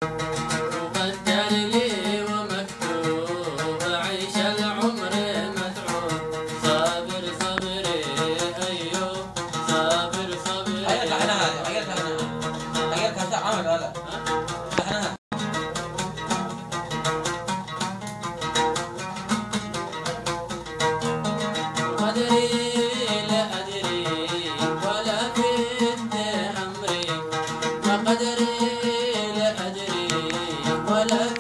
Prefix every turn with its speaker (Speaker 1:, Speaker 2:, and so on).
Speaker 1: مقدر لي ومكتوب أعيش العمر متعوب. صابر صبري أيوب صابر صبري.
Speaker 2: حياتها هذه حياتها عمل هذا لحنها.
Speaker 1: قدري لا أدري ولا كنت أمري. ما قدري لا أدري ولا